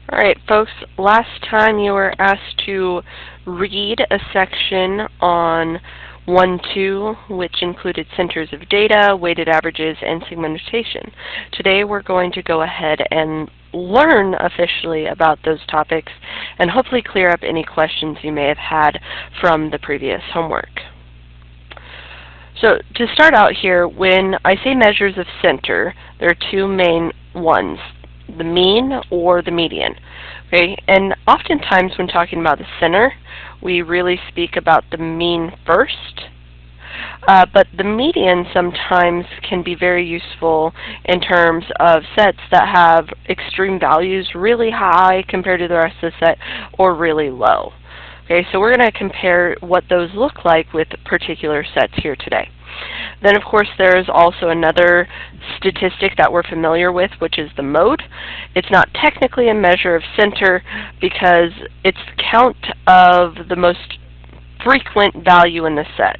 Alright, folks, last time you were asked to read a section on 1-2, which included centers of data, weighted averages, and segmentation. Today we're going to go ahead and learn officially about those topics and hopefully clear up any questions you may have had from the previous homework. So to start out here, when I say measures of center, there are two main ones: the mean or the median. Okay, and oftentimes when talking about the center, we really speak about the mean first, but the median sometimes can be very useful in terms of sets that have extreme values, really high compared to the rest of the set, or really low. Okay, so we're going to compare what those look like with particular sets here today. Then, of course, there is also another statistic that we're familiar with, which is the mode. It's not technically a measure of center because it's the count of the most frequent value in the set.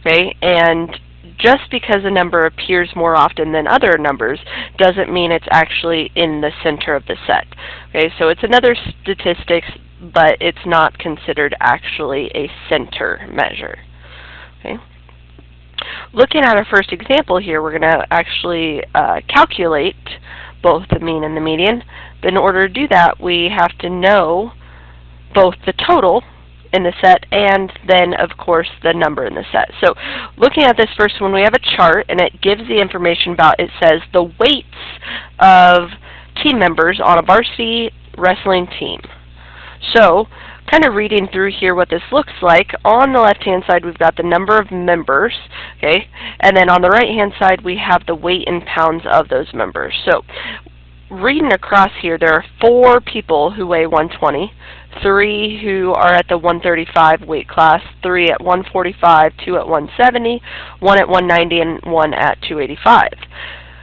Okay, and just because a number appears more often than other numbers doesn't mean it's actually in the center of the set. Okay, so it's another statistic, but it's not considered actually a center measure. Okay. Looking at our first example here, we're going to actually calculate both the mean and the median. But in order to do that, we have to know both the total in the set and then, of course, the number in the set. So looking at this first one, we have a chart, and it gives the information about, it says, the weights of team members on a varsity wrestling team. So, kind of reading through here what this looks like, on the left-hand side we've got the number of members, okay, and then on the right-hand side we have the weight in pounds of those members. So, reading across here, there are 4 people who weigh 120, 3 who are at the 135 weight class, 3 at 145, 2 at 170, 1 at 190, and 1 at 285.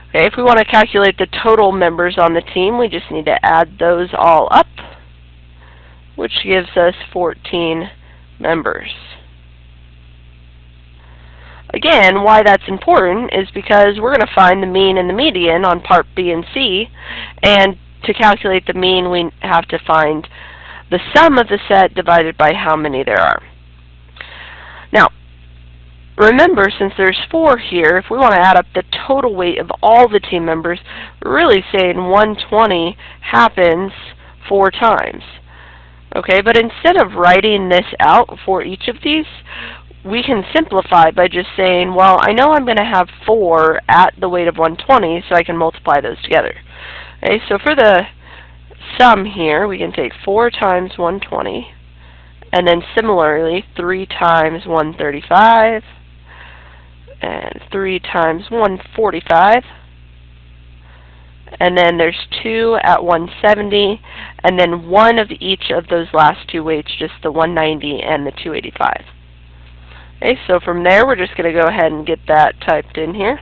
Okay, if we want to calculate the total members on the team, we just need to add those all up, which gives us 14 members. Again, why that's important is because we're going to find the mean and the median on part B and C, and to calculate the mean we have to find the sum of the set divided by how many there are. Now, remember, since there's 4 here, if we want to add up the total weight of all the team members, we're really saying 120 happens 4 times. Okay, but instead of writing this out for each of these, we can simplify by just saying, well, I know I'm going to have 4 at the weight of 120, so I can multiply those together. Okay, so for the sum here, we can take 4 times 120, and then similarly 3 times 135, and 3 times 145, and then there's 2 at 170, and then 1 of each of those last 2 weights, just the 190 and the 285. Okay, so from there we're just going to go ahead and get that typed in here.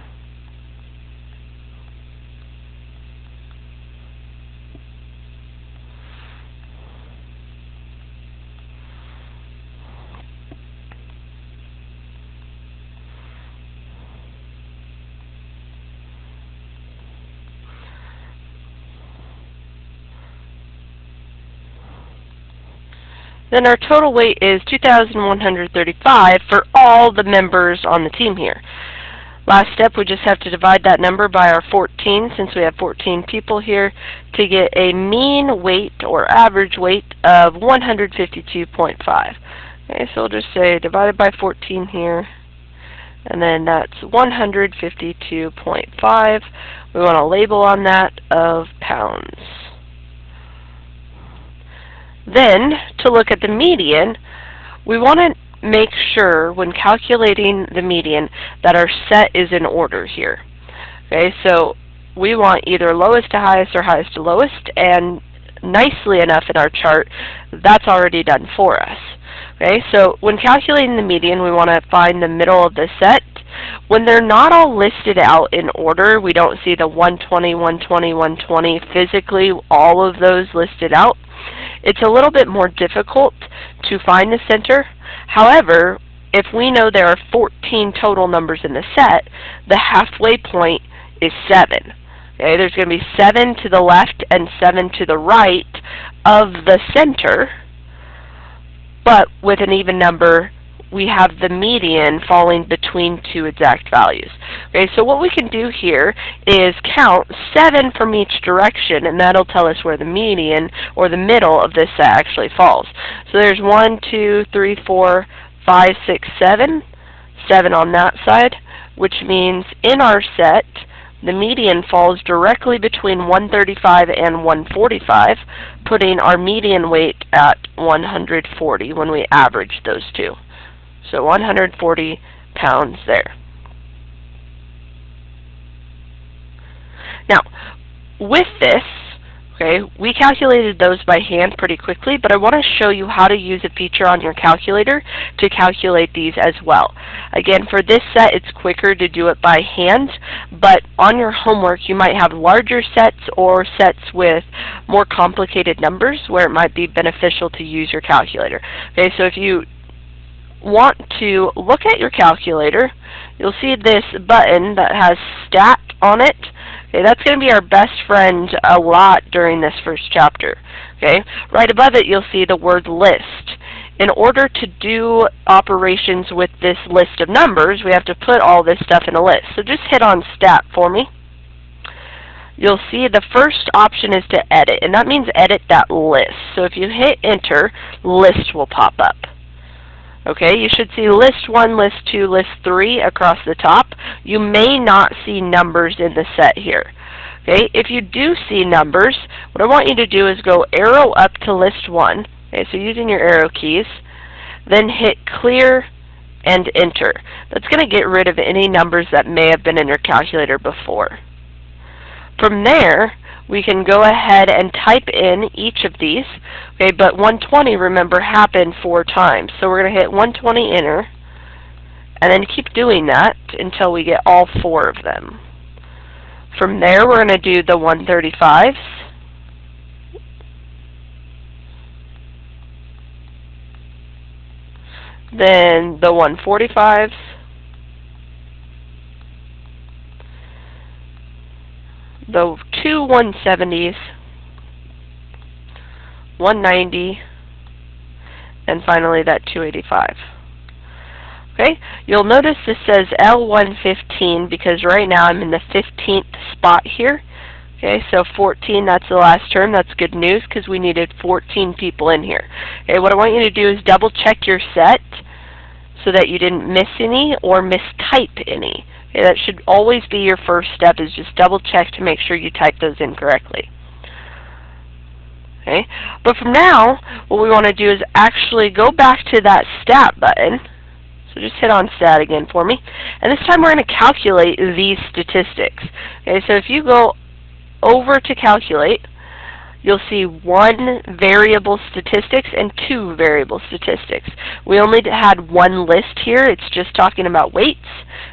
Then our total weight is 2,135 for all the members on the team here. Last step, we just have to divide that number by our 14, since we have 14 people here, to get a mean weight or average weight of 152.5. Okay, so we'll just say divided by 14 here, and then that's 152.5. We want a label on that of pounds. Then, to look at the median, we want to make sure when calculating the median that our set is in order here. Okay, so we want either lowest to highest or highest to lowest, and nicely enough in our chart, that's already done for us. Okay, so when calculating the median, we want to find the middle of the set. When they're not all listed out in order, we don't see the 120, 120, 120, physically all of those listed out, it's a little bit more difficult to find the center. However, if we know there are 14 total numbers in the set, the halfway point is 7. Okay, there's going to be 7 to the left and 7 to the right, of the center, but with an even number, we have the median falling between two exact values. Okay, so what we can do here is count 7 from each direction, and that'll tell us where the median, or the middle of this set actually falls. So there's 1, 2, 3, 4, 5, 6, 7. 7 on that side, which means in our set, the median falls directly between 135 and 145, putting our median weight at 140 when we average those two. So 140 pounds there. Now, with this, okay, we calculated those by hand pretty quickly, but I want to show you how to use a feature on your calculator to calculate these as well. Again, for this set, it's quicker to do it by hand, but on your homework, you might have larger sets or sets with more complicated numbers where it might be beneficial to use your calculator. Okay, so if you want to look at your calculator, you'll see this button that has Stat on it. Okay, that's going to be our best friend a lot during this first chapter. Okay, right above it you'll see the word List. In order to do operations with this list of numbers, we have to put all this stuff in a list. So just hit on Stat for me. You'll see the first option is to edit, and that means edit that list. So if you hit Enter, List will pop up. Okay, you should see List 1, List 2, List 3 across the top. You may not see numbers in the set here. Okay, if you do see numbers, what I want you to do is go arrow up to List 1. Okay, so using your arrow keys, then hit Clear and Enter. That's going to get rid of any numbers that may have been in your calculator before. From there, we can go ahead and type in each of these. Okay, but 120, remember, happened 4 times. So we're going to hit 120 Enter, and then keep doing that until we get all 4 of them. From there, we're going to do the 135s. Then the 145s. The 2 170s, 190, and finally that 285. Okay, you'll notice this says L115 because right now I'm in the 15th spot here. Okay, so 14, that's the last term. That's good news because we needed 14 people in here. Okay, what I want you to do is double check your set so that you didn't miss any or mistype any. Okay, that should always be your first step, is just double check to make sure you type those in correctly. Okay, but from now, what we want to do is actually go back to that Stat button. So just hit on Stat again for me. And this time we're going to calculate these statistics. Okay, so if you go over to Calculate, you'll see 1 variable statistics and 2 variable statistics. We only had 1 list here. It's just talking about weights.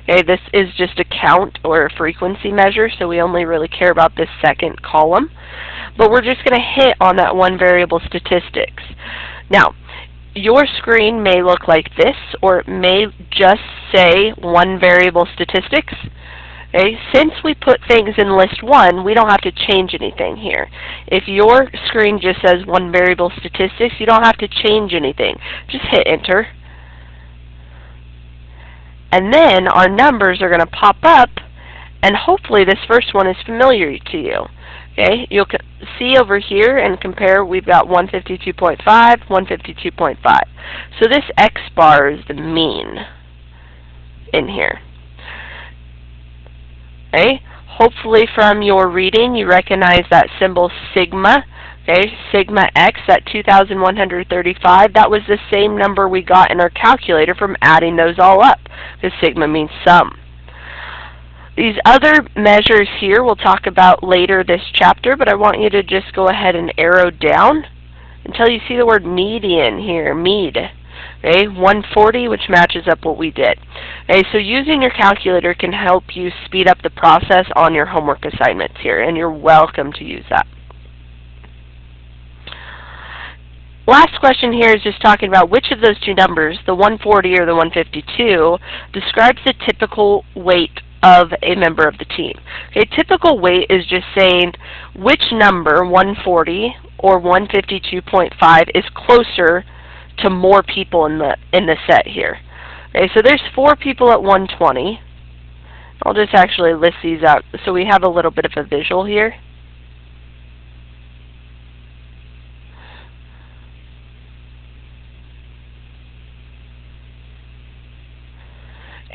Okay, this is just a count or a frequency measure, so we only really care about this second column. But we're just going to hit on that 1 variable statistics. Now, your screen may look like this, or it may just say 1 variable statistics. Okay, since we put things in list 1, we don't have to change anything here. If your screen just says 1 variable statistics, you don't have to change anything. Just hit Enter. And then our numbers are going to pop up, and hopefully this first one is familiar to you. Okay, you'll see over here and compare, we've got 152.5, 152.5. So this X bar is the mean in here. Okay, hopefully from your reading you recognize that symbol sigma. Okay, sigma x, that 2,135, that was the same number we got in our calculator from adding those all up, because sigma means sum. These other measures here we'll talk about later this chapter, but I want you to just go ahead and arrow down until you see the word median here, med. Okay, 140, which matches up what we did. Okay, so using your calculator can help you speed up the process on your homework assignments here, and you're welcome to use that. Last question here is just talking about which of those two numbers, the 140 or the 152, describes the typical weight of a member of the team. Okay, typical weight is just saying which number, 140 or 152.5 is closer to more people in the set here. Okay, so there's 4 people at 120. I'll just actually list these out so we have a little bit of a visual here.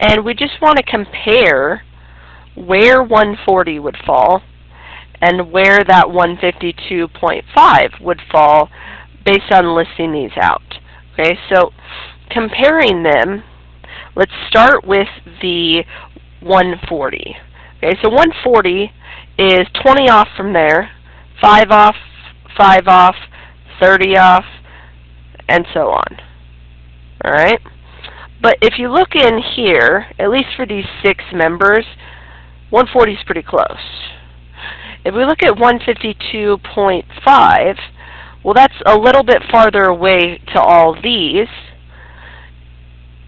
And we just want to compare where 140 would fall and where that 152.5 would fall based on listing these out. Okay, so comparing them, let's start with the 140. Okay, so 140 is 20 off from there, 5 off, 5 off, 30 off, and so on. Alright? But if you look in here, at least for these 6 members, 140 is pretty close. If we look at 152.5, well, that's a little bit farther away to all these.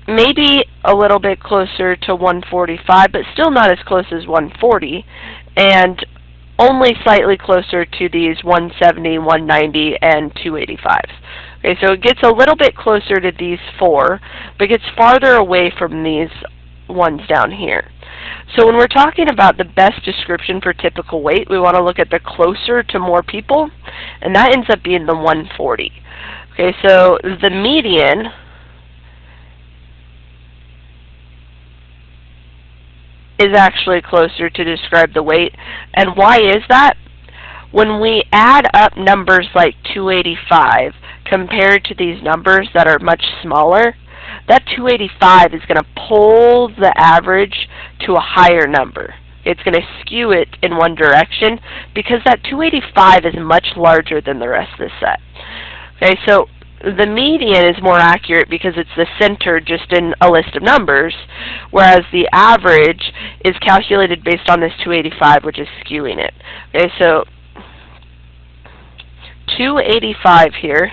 Maybe a little bit closer to 145, but still not as close as 140, and only slightly closer to these 170, 190, and 285s. Okay, so it gets a little bit closer to these 4, but gets farther away from these ones down here. So when we're talking about the best description for typical weight, we want to look at the closer to more people, and that ends up being the 140. Okay, so the median is actually closer to describe the weight. And why is that? When we add up numbers like 285 compared to these numbers that are much smaller, that 285 is going to pull the average to a higher number. It's going to skew it in one direction because that 285 is much larger than the rest of the set. Okay, so the median is more accurate because it's the center just in a list of numbers, whereas the average is calculated based on this 285, which is skewing it. Okay, so 285 here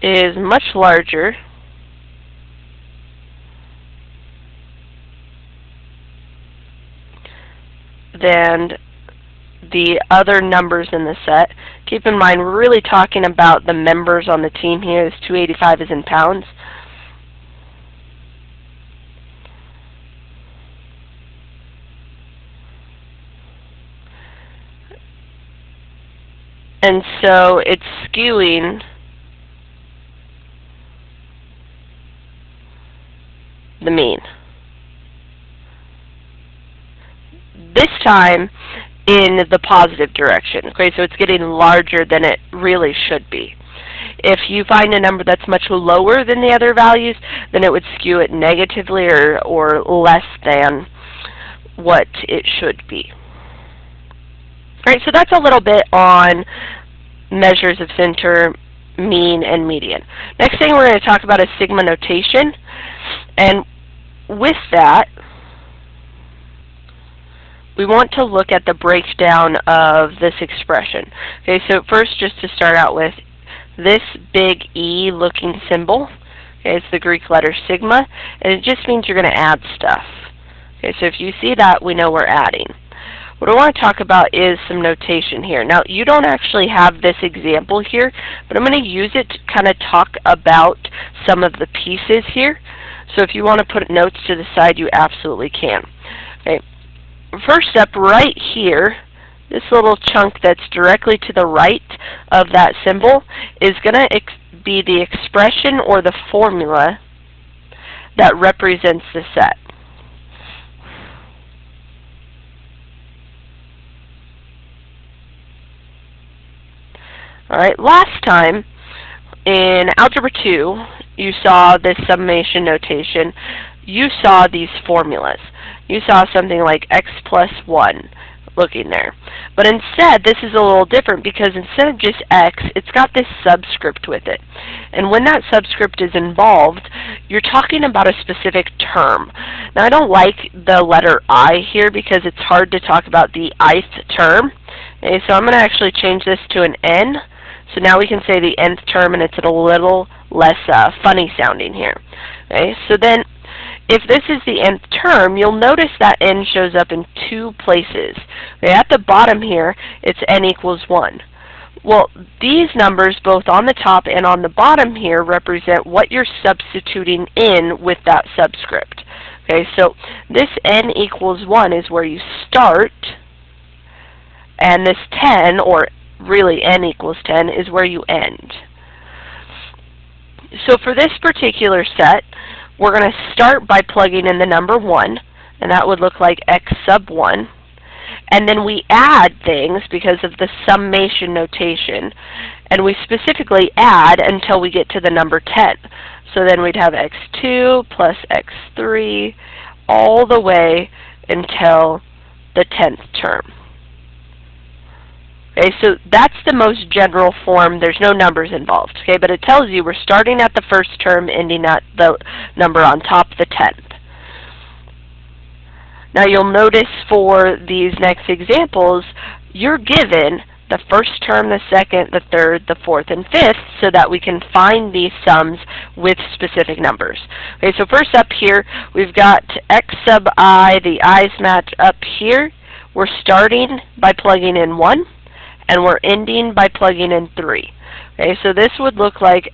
is much larger than the other numbers in the set. Keep in mind, we're really talking about the members on the team here. This 285 is in pounds. And so it's skewing the mean. This time in the positive direction. Okay, so it's getting larger than it really should be. If you find a number that's much lower than the other values, then it would skew it negatively or less than what it should be. All right, so that's a little bit on measures of center, mean, and median. Next thing we're going to talk about is sigma notation. And with that, we want to look at the breakdown of this expression. Okay, so first, just to start out with, this big E looking symbol, okay, it's the Greek letter sigma, and it just means you're going to add stuff. Okay, so if you see that, we know we're adding. What I want to talk about is some notation here. Now, you don't actually have this example here, but I'm going to use it to kind of talk about some of the pieces here. So if you want to put notes to the side, you absolutely can. Okay. First up, right here, this little chunk that's directly to the right of that symbol is going to be the expression or the formula that represents the set. All right, last time in Algebra 2, you saw this summation notation. You saw these formulas. You saw something like x plus 1 looking there. But instead, this is a little different because instead of just x, it's got this subscript with it. And when that subscript is involved, you're talking about a specific term. Now, I don't like the letter I here because it's hard to talk about the ith term. Okay, so I'm going to actually change this to an n. So now we can say the nth term, and it's a little less funny sounding here. Okay, so then if this is the nth term, you'll notice that n shows up in two places. Okay, at the bottom here, it's n equals 1. Well, these numbers, both on the top and on the bottom here, represent what you're substituting in with that subscript. Okay, so this n equals 1 is where you start, and this 10, or really n equals 10, is where you end. So for this particular set, we're going to start by plugging in the number 1, and that would look like x sub 1. And then we add things because of the summation notation, and we specifically add until we get to the number 10. So then we'd have x2 plus x3 all the way until the 10th term. Okay, so that's the most general form. There's no numbers involved, okay, but it tells you we're starting at the first term, ending at the number on top, the 10th. Now you'll notice for these next examples, you're given the first term, the second, the third, the fourth, and fifth, so that we can find these sums with specific numbers. Okay, so first up here, we've got x sub I, the i's match up here. We're starting by plugging in 1, and we're ending by plugging in 3. Okay, so this would look like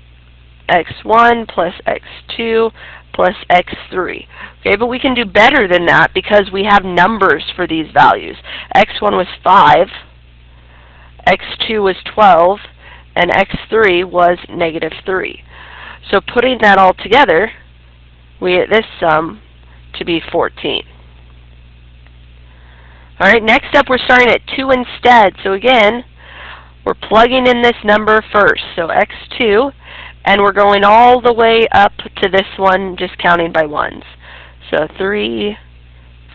x1 plus x2 plus x3. Okay, but we can do better than that because we have numbers for these values. x1 was 5, x2 was 12, and x3 was negative 3. So putting that all together, we get this sum to be 14. Alright, next up we're starting at 2 instead. So again, we're plugging in this number first, so x2, and we're going all the way up to this one, just counting by ones. So 3,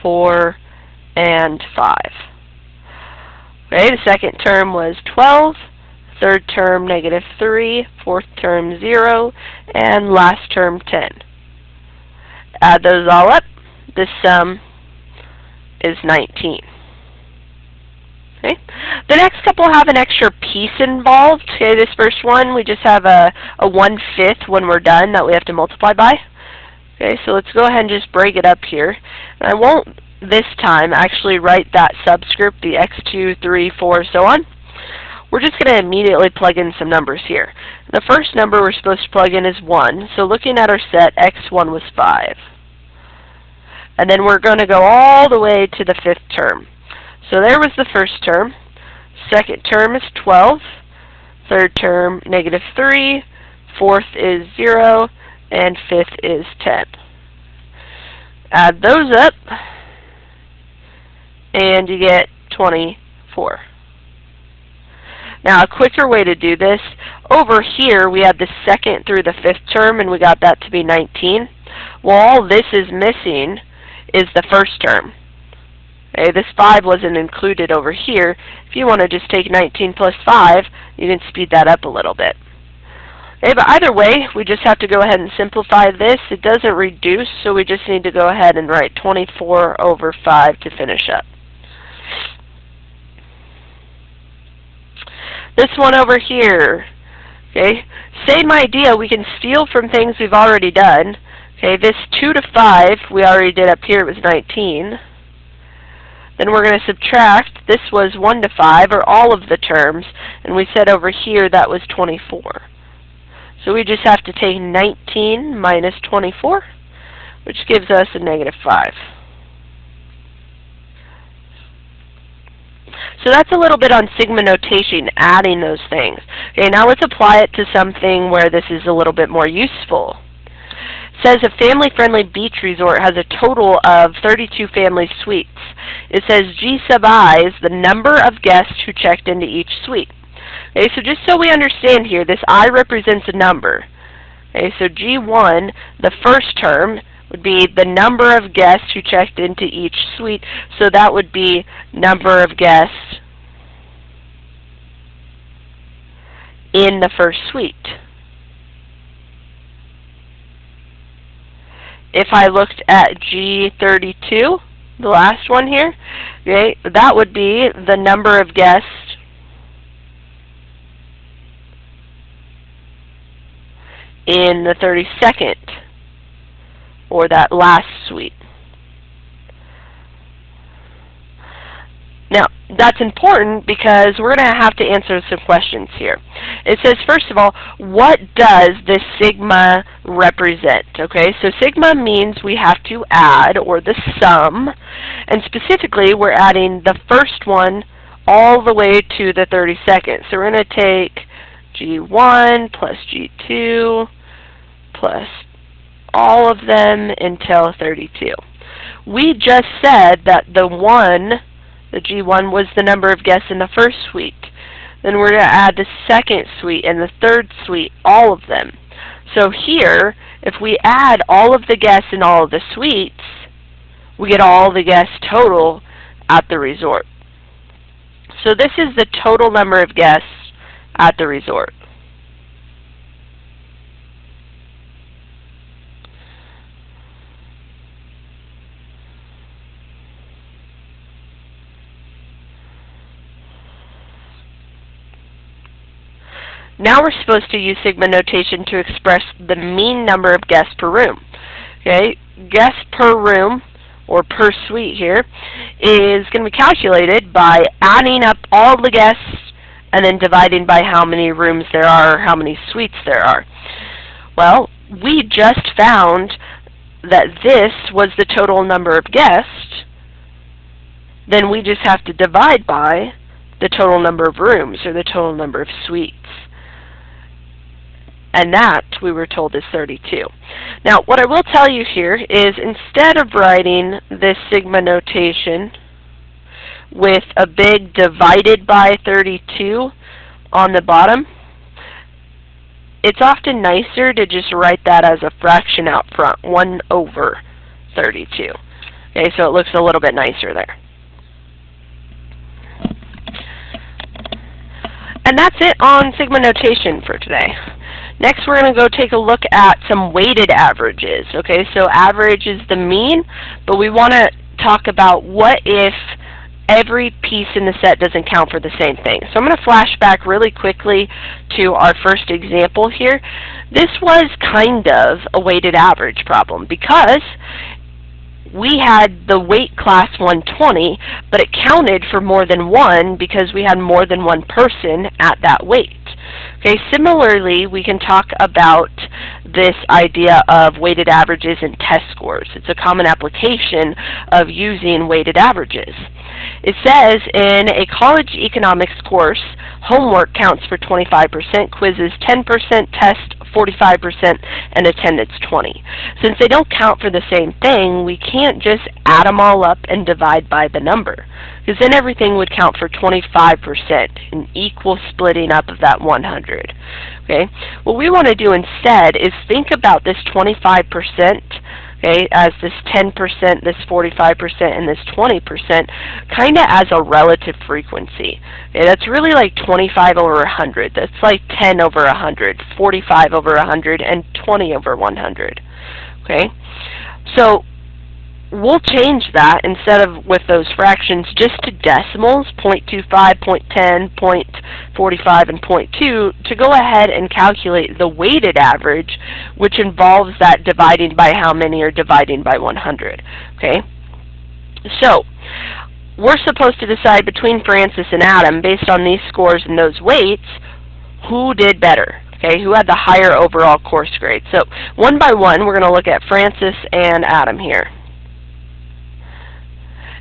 4, and 5. Okay, the second term was 12, third term negative 3, fourth term 0, and last term 10. Add those all up, this sum is 19. Okay. The next couple have an extra piece involved. Okay, this first one, we just have a 1/5 when we're done that we have to multiply by. Okay, so let's go ahead and just break it up here. And I won't this time actually write that subscript, the x2, 3, 4, so on. We're just going to immediately plug in some numbers here. The first number we're supposed to plug in is 1. So looking at our set, x1 was 5. And then we're going to go all the way to the 5th term. So there was the first term. Second term is 12. Third term, negative 3. Fourth is 0. And fifth is 10. Add those up, and you get 24. Now, a quicker way to do this, over here we had the second through the 5th term, and we got that to be 19. Well, all this is missing is the first term. Okay, this 5 wasn't included over here. If you want to just take 19 plus 5, you can speed that up a little bit. Okay, but either way, we just have to go ahead and simplify this. It doesn't reduce, so we just need to go ahead and write 24 over 5 to finish up. This one over here, okay, same idea. We can steal from things we've already done. Okay, this 2 to 5 we already did up here. It was 19. Then we're going to subtract. This was 1 to 5, or all of the terms, and we said over here that was 24. So we just have to take 19 minus 24, which gives us a negative 5. So that's a little bit on Sigma notation, adding those things. Okay, now let's apply it to something where this is a little bit more useful. It says a family-friendly beach resort has a total of 32 family suites. It says G sub I is the number of guests who checked into each suite. Okay, so just so we understand here, this I represents a number. Okay, so G1, the first term, would be the number of guests who checked into each suite, so that would be number of guests in the first suite. If I looked at G32, the last one here, okay, that would be the number of guests in the 32nd or that last suite. Now, that's important because we're going to have to answer some questions here. It says, first of all, what does this sigma represent? Okay, so sigma means we have to add, or the sum, and specifically we're adding the first one all the way to the 32nd. So we're going to take G1 plus G2 plus all of them until 32. We just said that the G1 was the number of guests in the first suite. Then we're going to add the second suite and the third suite, all of them. So here, if we add all of the guests in all of the suites, we get all the guests total at the resort. So this is the total number of guests at the resort. Now we're supposed to use sigma notation to express the mean number of guests per room. Okay, guests per room, or per suite here, is going to be calculated by adding up all the guests and then dividing by how many rooms there are, or how many suites there are. Well, we just found that this was the total number of guests. Then we just have to divide by the total number of rooms, or the total number of suites. And that, we were told, is 32. Now, what I will tell you here is, instead of writing this sigma notation with a big divided by 32 on the bottom, it's often nicer to just write that as a fraction out front, 1 over 32. Okay, so it looks a little bit nicer there. And that's it on sigma notation for today. Next, we're going to go take a look at some weighted averages. Okay, so average is the mean, but we want to talk about what if every piece in the set doesn't count for the same thing. So I'm going to flash back really quickly to our first example here. This was kind of a weighted average problem because we had the weight class 120, but it counted for more than one because we had more than one person at that weight. Okay, similarly, we can talk about this idea of weighted averages and test scores. It's a common application of using weighted averages. It says in a college economics course, homework counts for 25%, quizzes 10%, test 45%, and attendance 20%. Since they don't count for the same thing, we can't just add them all up and divide by the number, because then everything would count for 25%, an equal splitting up of that 100. Okay? What we want to do instead is think about this 25%, okay, as this 10%, this 45%, and this 20%, kind of as a relative frequency. Okay, that's really like 25 over 100. That's like 10 over 100, 45 over 100, and 20 over 100. Okay? So we'll change that, instead of with those fractions, just to decimals, 0.25, 0.10, 0.45, and 0.2, to go ahead and calculate the weighted average, which involves that dividing by how many, or dividing by 100. Okay? So we're supposed to decide between Francis and Adam, based on these scores and those weights, who did better. Okay, who had the higher overall course grade. So one by one, we're going to look at Francis and Adam here.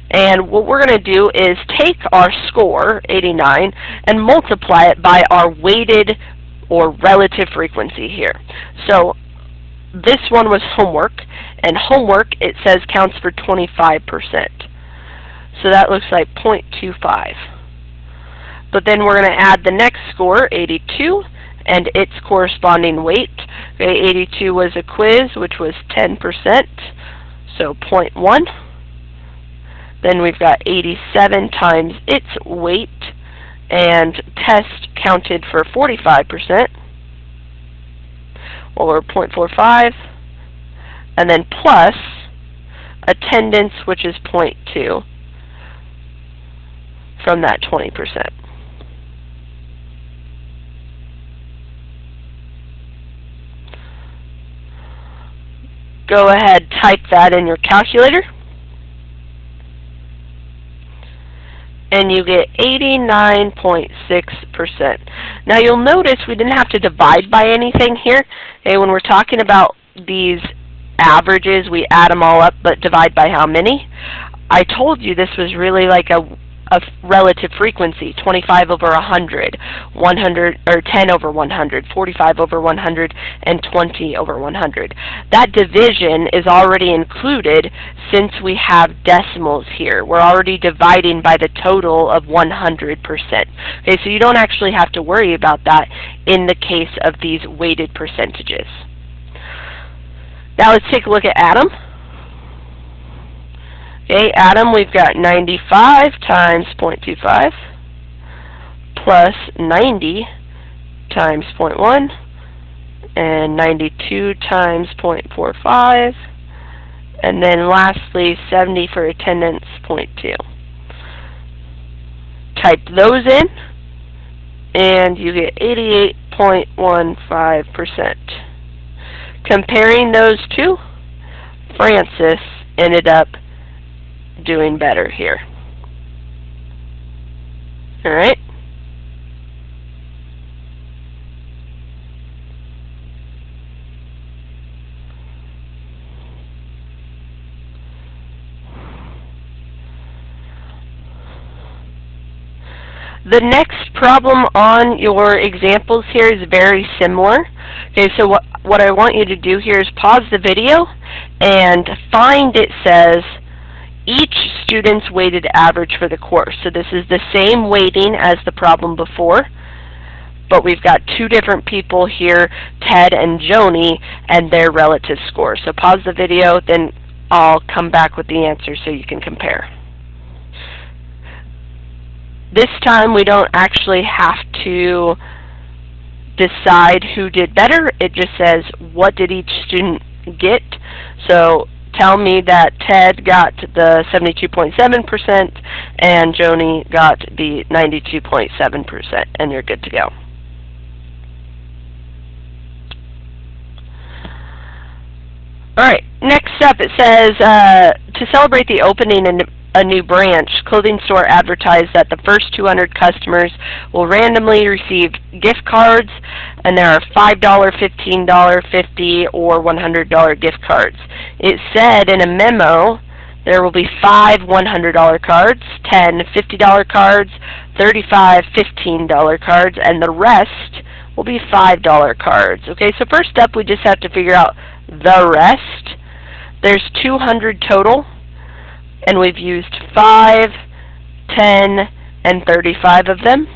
And what we're going to do is take our score, 89, and multiply it by our weighted or relative frequency here. So this one was homework, and homework, it says, counts for 25%. So that looks like 0.25. But then we're going to add the next score, 82, and its corresponding weight. Okay, 82 was a quiz, which was 10%, so 0.1. Then we've got 87 times its weight, and test counted for 45%, or 0.45, and then plus attendance, which is 0.2, from that 20%. go ahead, type that in your calculator, and you get 89.6%. Now you'll notice we didn't have to divide by anything here. Okay, when we're talking about these averages, we add them all up, but divide by how many? I told you this was really like a relative frequency, 25 over 100, 100 or 10 over 100, 45 over 100, and 20 over 100. That division is already included since we have decimals here. We're already dividing by the total of 100%. Okay, so you don't actually have to worry about that in the case of these weighted percentages. Now let's take a look at Adam. Okay, Adam, we've got 95 times 0.25 plus 90 times 0.1 and 92 times 0.45, and then lastly 70 for attendance, 0.2. Type those in and you get 88.15%. Comparing those two, Francis ended up doing better here. All right. The next problem on your examples here is very similar. Okay, so what I want you to do here is pause the video and find it says each student's weighted average for the course. So this is the same weighting as the problem before, but we've got two different people here, Ted and Joni, and their relative score. So pause the video, then I'll come back with the answer so you can compare. This time we don't actually have to decide who did better. It just says what did each student get. So tell me that Ted got the 72.7% and Joni got the 92.7%, and you're good to go. Alright, next up it says, to celebrate the opening in a new branch, clothing store advertised that the first 200 customers will randomly receive gift cards, and there are $5, $15, $50, or $100 gift cards. It said in a memo there will be 5 $100 cards, 10 $50 cards, 35 $15 cards, and the rest will be $5 cards. Okay, so first up we just have to figure out the rest. There's 200 total, and we've used 5, 10, and 35 of them.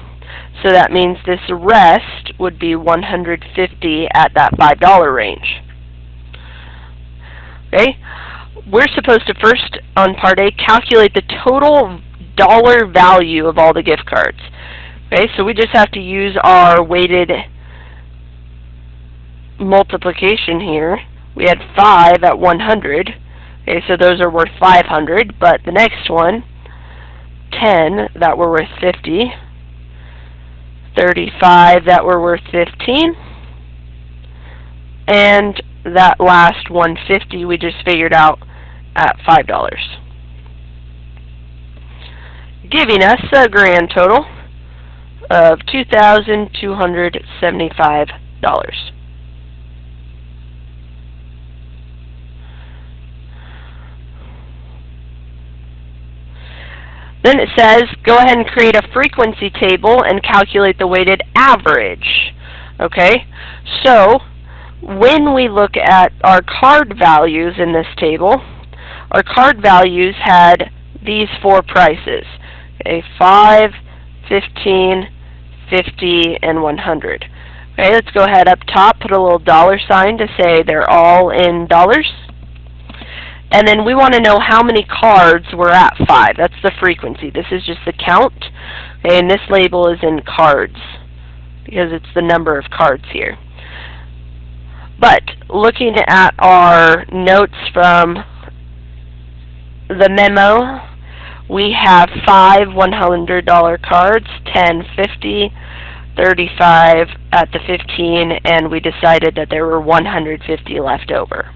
So that means this rest would be 150 at that $5 range. Okay? We're supposed to first, on part A, calculate the total dollar value of all the gift cards. Okay, so we just have to use our weighted multiplication here. We had 5 at 100. Okay, so those are worth 500, but the next one, 10, that were worth 50, 35 that were worth 15, and that last 150 we just figured out at $5, giving us a grand total of $2,275. Then it says, go ahead and create a frequency table and calculate the weighted average. Okay, so when we look at our card values in this table, our card values had these 4 prices. Okay, 5, 15, 50, and 100. Okay, let's go ahead up top, put a little $sign to say they're all in dollars. And then we want to know how many cards were at 5. That's the frequency. This is just the count. Okay, and this label is in cards because it's the number of cards here. But looking at our notes from the memo, we have 5 $100 cards, 10 $50, 35 at the 15, and we decided that there were 150 left over.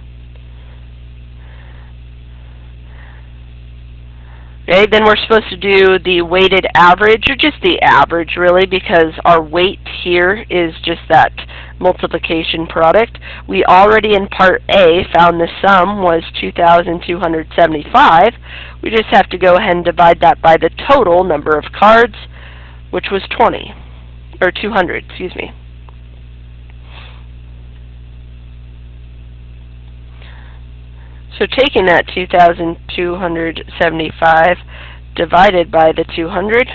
Okay, then we're supposed to do the weighted average, or just the average really, because our weight here is just that multiplication product. We already in part A found the sum was 2,275. We just have to go ahead and divide that by the total number of cards, which was 20, or 200, excuse me. So taking that 2,275 divided by the 200,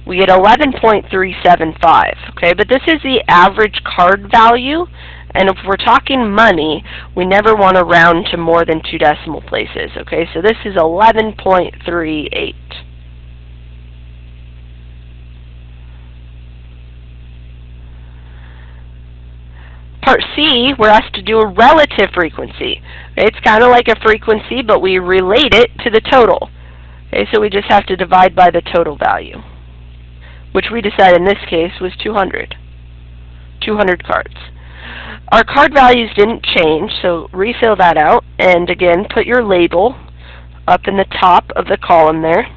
we get 11.375, okay? But this is the average card value, and if we're talking money, we never want to round to more than 2 decimal places, okay? So this is 11.38. Part C, we're asked to do a relative frequency. Okay, it's kind of like a frequency, but we relate it to the total. Okay, so we just have to divide by the total value, which we decided in this case was 200. 200 cards. Our card values didn't change, so refill that out, and again, put your label up in the top of the column there.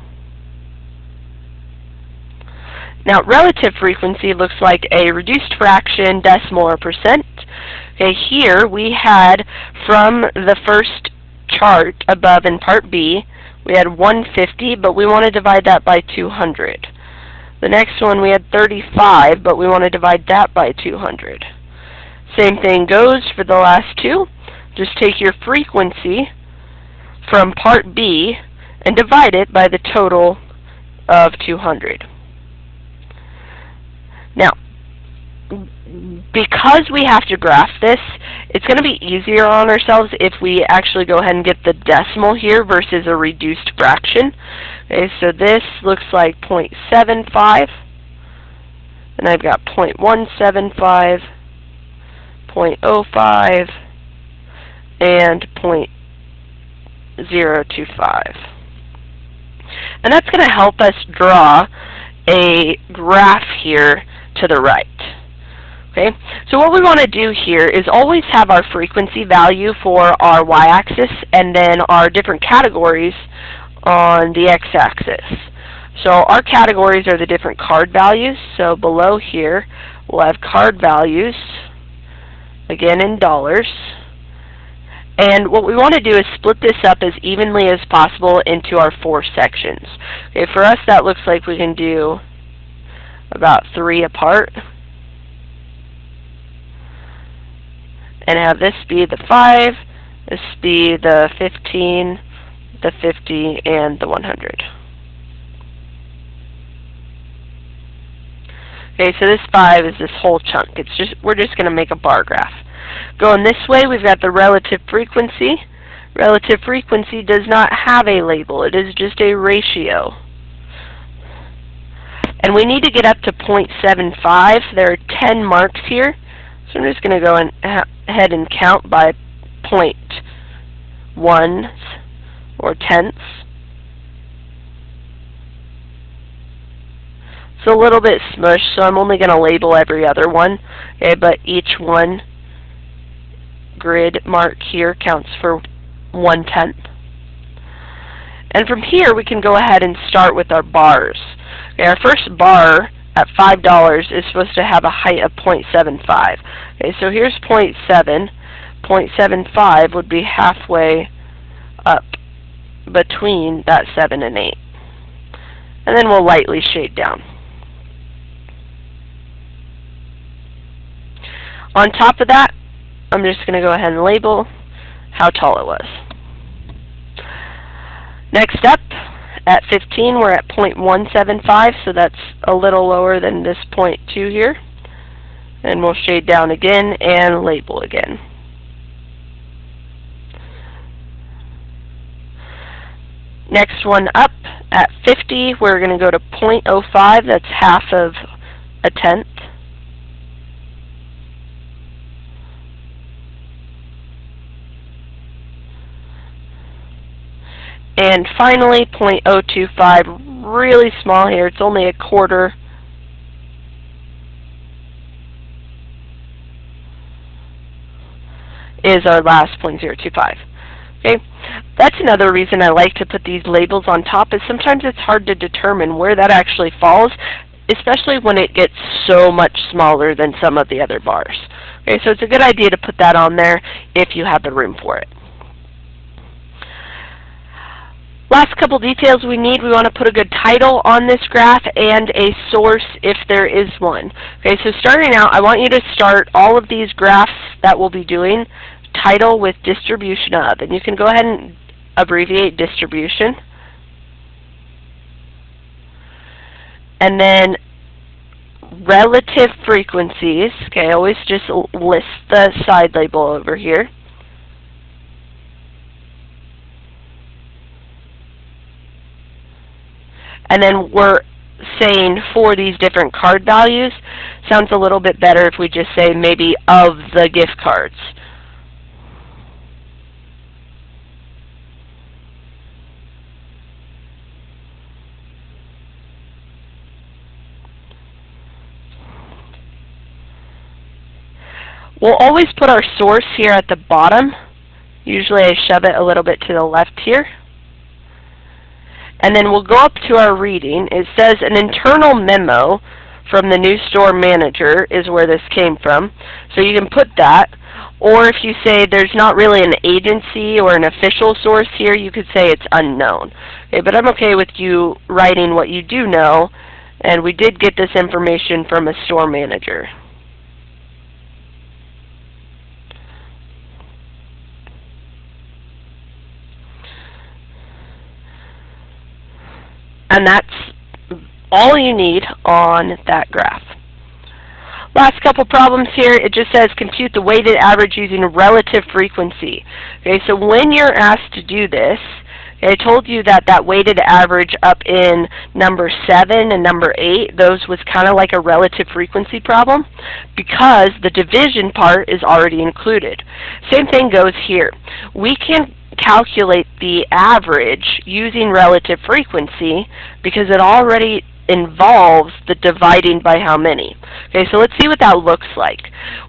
Now, relative frequency looks like a reduced fraction, decimal, or percent. Okay, here we had from the first chart above in part B, we had 150, but we want to divide that by 200. The next one we had 35, but we want to divide that by 200. Same thing goes for the last two. Just take your frequency from part B and divide it by the total of 200. Now, because we have to graph this, it's going to be easier on ourselves if we actually go ahead and get the decimal here versus a reduced fraction. Okay, so this looks like 0.75, and I've got 0.175, 0.05, and 0.025. And that's going to help us draw a graph here to the right. Okay, so what we want to do here is always have our frequency value for our y-axis and then our different categories on the x-axis. So our categories are the different card values. So below here we'll have card values, again in dollars. And what we want to do is split this up as evenly as possible into our 4 sections. Okay, for us that looks like we can do about 3 apart. And have this be the 5, this be the 15, the 50, and the 100. Okay, so this 5 is this whole chunk. We're just going to make a bar graph. Going this way, we've got the relative frequency. Relative frequency does not have a label. It is just a ratio. And we need to get up to 0.75. There are 10 marks here. So I'm just going to go ahead and count by 0.1s or tenths. It's a little bit smushed, so I'm only going to label every other one. Okay, but each one grid mark here counts for 1/10. And from here we can go ahead and start with our bars. Okay, our first bar at $5 is supposed to have a height of 0.75. Okay, so here's 0.7. 0.75 would be halfway up between that 7 and 8. And then we'll lightly shade down. On top of that, I'm just going to go ahead and label how tall it was. Next up, at 15, we're at 0.175, so that's a little lower than this 0.2 here. And we'll shade down again and label again. Next one up, at 50, we're going to go to 0.05, that's half of a tenth. And finally, 0.025, really small here, it's only a quarter. Is our last 0.025. Okay, that's another reason I like to put these labels on top, is sometimes it's hard to determine where that actually falls, especially when it gets so much smaller than some of the other bars. Okay, so it's a good idea to put that on there if you have the room for it. Last couple details we need: we want to put a good title on this graph and a source if there is one. Okay, so starting out, I want you to start all of these graphs that we'll be doing, title with distribution of, and you can go ahead and abbreviate distribution. And then relative frequencies. Okay, always just list the side label over here. And then we're saying for these different card values, sounds a little bit better if we just say maybe of the gift cards. We'll always put our source here at the bottom. Usually I shove it a little bit to the left here. And then we'll go up to our reading. It says an internal memo from the new store manager is where this came from. So you can put that. Or if you say there's not really an agency or an official source here, you could say it's unknown. Okay, but I'm okay with you writing what you do know. And we did get this information from a store manager. And that's all you need on that graph. Last couple problems here, it just says compute the weighted average using relative frequency. Okay, so when you're asked to do this, I told you that that weighted average up in number 7 and number 8, those was kind of like a relative frequency problem because the division part is already included. Same thing goes here. We can calculate the average using relative frequency because it already involves the dividing by how many. Okay, so let's see what that looks like.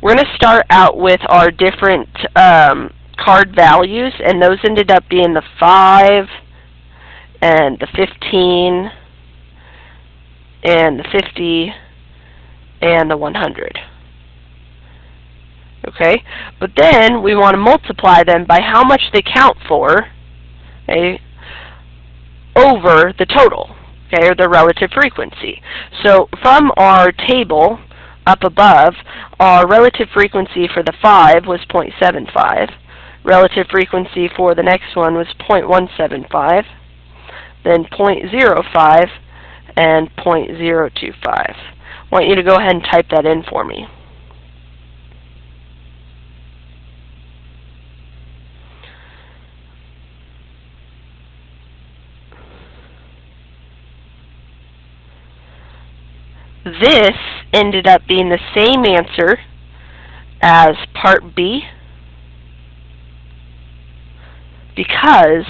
We're going to start out with our different card values, and those ended up being the 5 and the 15 and the 50 and the 100. Okay, but then we want to multiply them by how much they count for, okay, over the total, okay, or the relative frequency. So from our table up above, our relative frequency for the 5 was 0.75. Relative frequency for the next one was 0.175, then 0.05, and 0.025. I want you to go ahead and type that in for me. This ended up being the same answer as part B because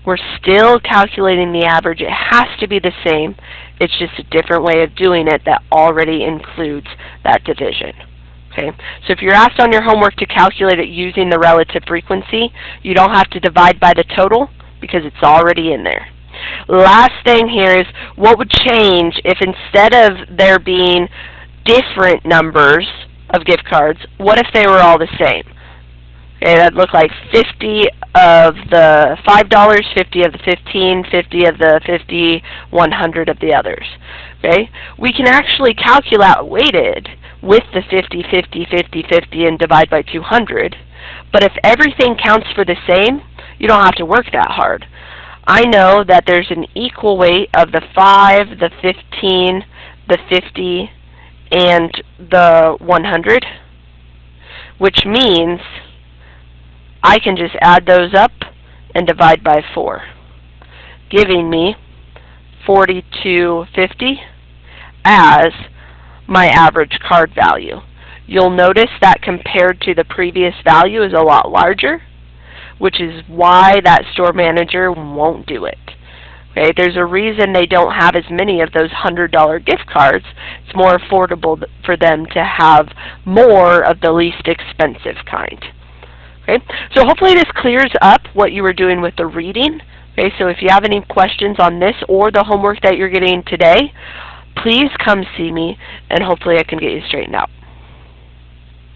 we're still calculating the average. It has to be the same. It's just a different way of doing it that already includes that division. Okay, so if you're asked on your homework to calculate it using the relative frequency, you don't have to divide by the total because it's already in there. Last thing here is what would change if instead of there being different numbers of gift cards, what if they were all the same? Okay, that'd look like 50 of the $5, 50 of the 15, 50 of the 50, 100 of the others. Okay, we can actually calculate weighted with the 50, 50, 50, 50 and divide by 200. But if everything counts for the same, you don't have to work that hard. I know that there's an equal weight of the 5, the 15, the 50, and the 100, which means I can just add those up and divide by 4, giving me 4250 as my average card value. You'll notice that compared to the previous value is a lot larger, which is why that store manager won't do it. Okay, there's a reason they don't have as many of those $100 gift cards. It's more affordable for them to have more of the least expensive kind. Okay, so hopefully this clears up what you were doing with the reading. Okay, so if you have any questions on this or the homework that you're getting today, please come see me, and hopefully I can get you straightened out.